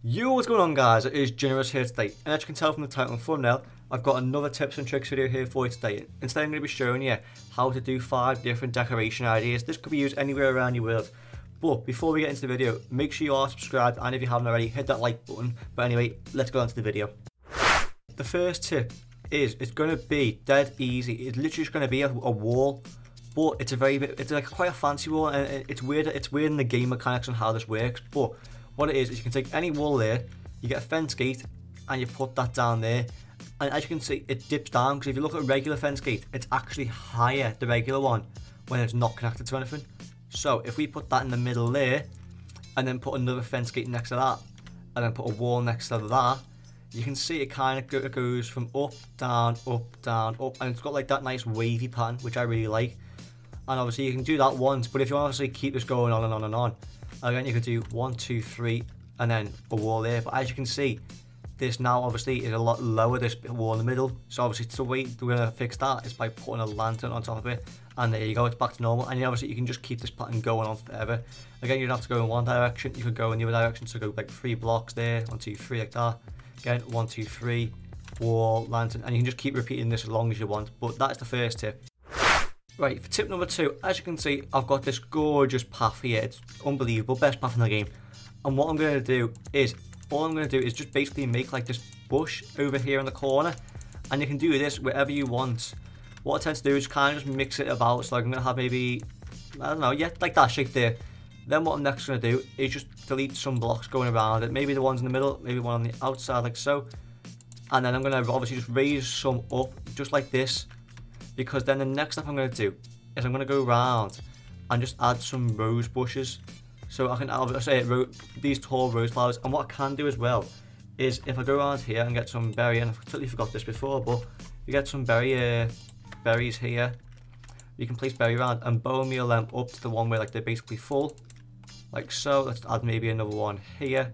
Yo, what's going on guys? It is Generous here today, and as you can tell from the title and thumbnail, I've got another tips and tricks video here for you today. Instead I'm going to be showing you how to do 5 different decoration ideas. This could be used anywhere around your world. But before we get into the video, make sure you are subscribed, and if you haven't already, hit that like button. But anyway, let's go on to the video. The first tip is, it's going to be dead easy. It's literally just going to be a wall, but it's like quite a fancy wall, and it's weird in the game mechanics on how this works. But what it is you can take any wall there, you get a fence gate, and you put that down there, and as you can see it dips down, because if you look at a regular fence gate, it's actually higher, the regular one, when it's not connected to anything. So if we put that in the middle there, and then put another fence gate next to that, and then put a wall next to that, you can see it kind of goes from up, down, up, and it's got like that nice wavy pattern, which I really like. And obviously you can do that once, but if you obviously keep this going on and on and on, again you could do 1, 2, 3, and then a wall there. But as you can see, this now obviously is a lot lower, this wall in the middle. So obviously the way we're going to fix that is by putting a lantern on top of it, and there you go, it's back to normal. And obviously you can just keep this pattern going on forever. Again, you don't have to go in one direction, you could go in the other direction, so go like 3 blocks there, 1, 2, 3, like that. Again, 1, 2, 3, wall, lantern, and you can just keep repeating this as long as you want. But that's the first tip. Right, for tip number 2, as you can see, I've got this gorgeous path here. It's unbelievable, best path in the game. And what I'm going to do is, just basically make like this bush over here in the corner. And you can do this wherever you want. What I tend to do is kind of just mix it about. So like I'm going to have maybe, I don't know, yeah, like that shape there. Then what I'm next going to do is just delete some blocks going around it. Maybe the ones in the middle, maybe one on the outside, like so. And then I'm going to obviously just raise some up, just like this. Because then the next step I'm going to do is I'm going to go around and just add some rose bushes. So I can say these tall rose flowers. And what I can do as well is if I go around here and get some berry, and I've totally forgot this before, but you get some berries here. You can place berry around and bone meal them up to the one where like they're basically full, like so. Let's add maybe another one here,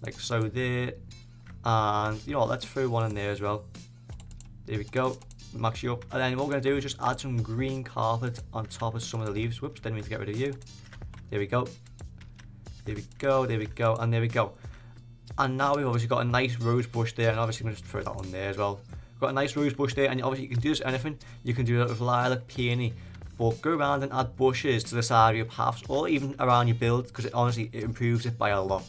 like so there, and you know what, let's throw one in there as well. There we go. Max you up, and then what we're going to do is just add some green carpet on top of some of the leaves. Whoops, didn't mean to get rid of you. There we go. There we go, there we go, and there we go. And now we've obviously got a nice rose bush there, and obviously I'm going to just throw that on there as well. Got a nice rose bush there, and obviously you can do this with anything. You can do that with lilac, peony, but go around and add bushes to the side of your paths, or even around your build, because honestly it improves it by a lot.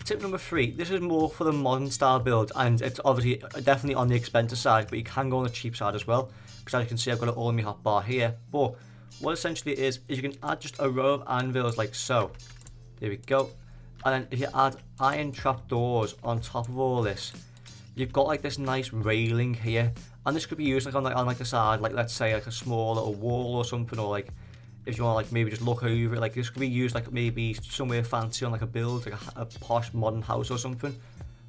Tip number 3, this is more for the modern style build, and it's obviously definitely on the expensive side, but you can go on the cheap side as well, because as you can see I've got it all in my hotbar here. But what essentially it is you can add just a row of anvils like so. There we go. And then if you add iron trapdoors on top of all this, you've got like this nice railing here, and this could be used like on the side, like let's say like a small little wall or something, or like if you want to like maybe just look over it, like this could be used like maybe somewhere fancy on like a build, like a posh modern house or something.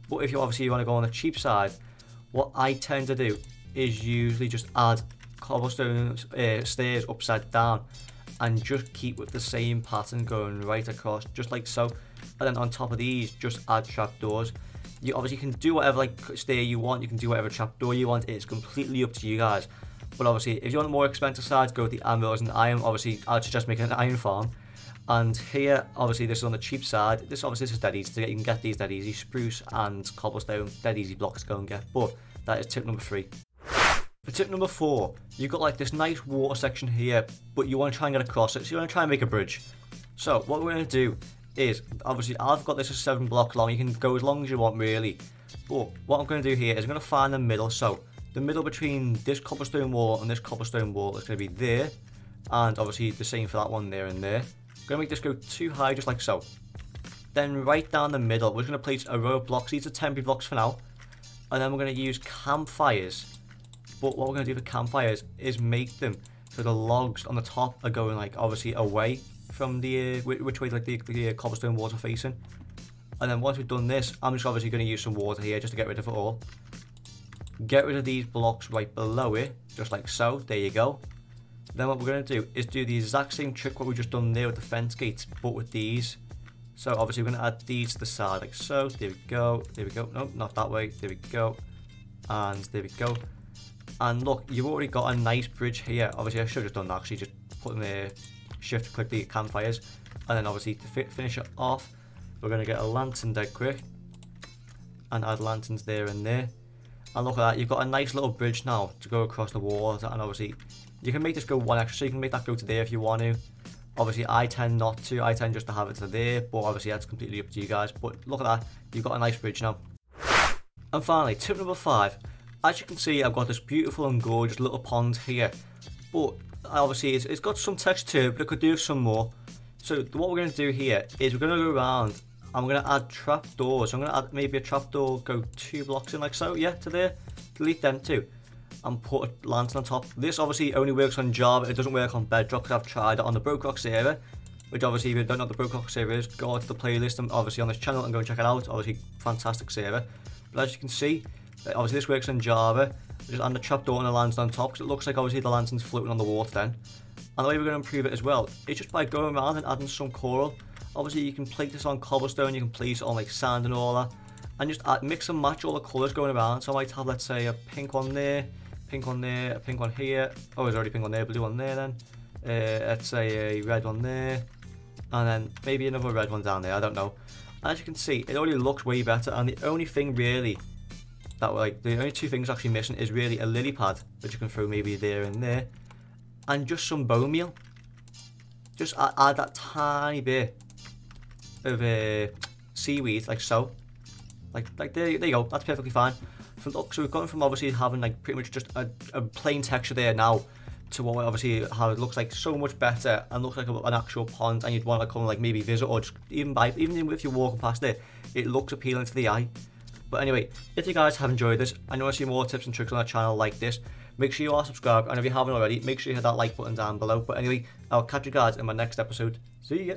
But if you obviously want to go on the cheap side, what I tend to do is usually just add cobblestone stairs upside down, and just keep with the same pattern going right across, just like so. And then on top of these, just add trapdoors. You obviously can do whatever like stair you want, you can do whatever trapdoor you want. It's completely up to you guys. But obviously, if you want a more expensive side, go with the anvils and iron. Obviously, I'd suggest making an iron farm. And here, obviously, this is on the cheap side. This is dead easy to get. You can get these dead easy. Spruce and cobblestone, dead easy blocks to go and get. But that is tip number 3. For tip number 4, you've got like this nice water section here, but you want to try and get across it. So you want to try and make a bridge. So what we're going to do is, obviously, I've got this as 7 blocks long. You can go as long as you want, really. But what I'm going to do here is I'm going to find the middle. So the middle between this cobblestone wall and this cobblestone wall is going to be there, and obviously the same for that one there and there. I'm going to make this go too high, just like so. Then right down the middle, we're going to place a row of blocks. These are temporary blocks for now, and then we're going to use campfires. But what we're going to do for campfires is make them so the logs on the top are going like obviously away from the which way like the cobblestone walls are facing. And then once we've done this, I'm just obviously going to use some water here just to get rid of it all. Get rid of these blocks right below it, just like so. There you go. Then what we're going to do is do the exact same trick what we just done there with the fence gates, but with these. So obviously we're going to add these to the side like so. There we go. There we go. No, not that way. There we go. And there we go. And look, you've already got a nice bridge here. Obviously I should have just done that, actually just put in the shift click the campfires, and then obviously to finish it off, we're going to get a lantern dead quick and add lanterns there and there. And look at that, you've got a nice little bridge now to go across the water, and obviously you can make this go one extra, so you can make that go to there if you want to. Obviously I tend not to, I tend just to have it to there, but obviously that's completely up to you guys. But look at that, you've got a nice bridge now. And finally, tip number 5. As you can see, I've got this beautiful and gorgeous little pond here, but obviously it's got some text to it, but it could do some more. So what we're going to do here is we're going to go around and we're going to add trapdoors. So I'm going to add maybe a trapdoor, go 2 blocks in like so, yeah, to there. Delete them too. And put a lantern on top. This obviously only works on Java, it doesn't work on Bedrock because I've tried it on the Brokerock server. Which obviously, if you don't know what the Brokerock server is, go to the playlist and obviously on this channel and go check it out. Obviously, fantastic server. But as you can see, obviously this works on Java. Just add the trapdoor and the lantern on top, because it looks like obviously the lantern's floating on the water then. And the way we're going to improve it as well is just by going around and adding some coral. Obviously you can place this on cobblestone, you can place it on like sand and all that, and just mix and match all the colours going around. So I might have, let's say, a pink one there, pink one there, a pink one here. Oh, there's already pink one there, blue one there then. Let's say a red one there, and then maybe another red one down there, I don't know. And as you can see, it already looks way better, and the only thing really that the only 2 things actually missing is really a lily pad, which you can throw maybe there and there, and just some bone meal. Just add that tiny bit of seaweed, like so. Like there you go, that's perfectly fine. So we've gone from obviously having like pretty much just a plain texture there now to what obviously how it looks like so much better and looks like an actual pond, and you'd want to come like maybe visit, or just even if you're walking past it, it looks appealing to the eye. But anyway, if you guys have enjoyed this and you want to see more tips and tricks on our channel like this, make sure you are subscribed, and if you haven't already, make sure you hit that like button down below. But anyway, I'll catch you guys in my next episode. See ya!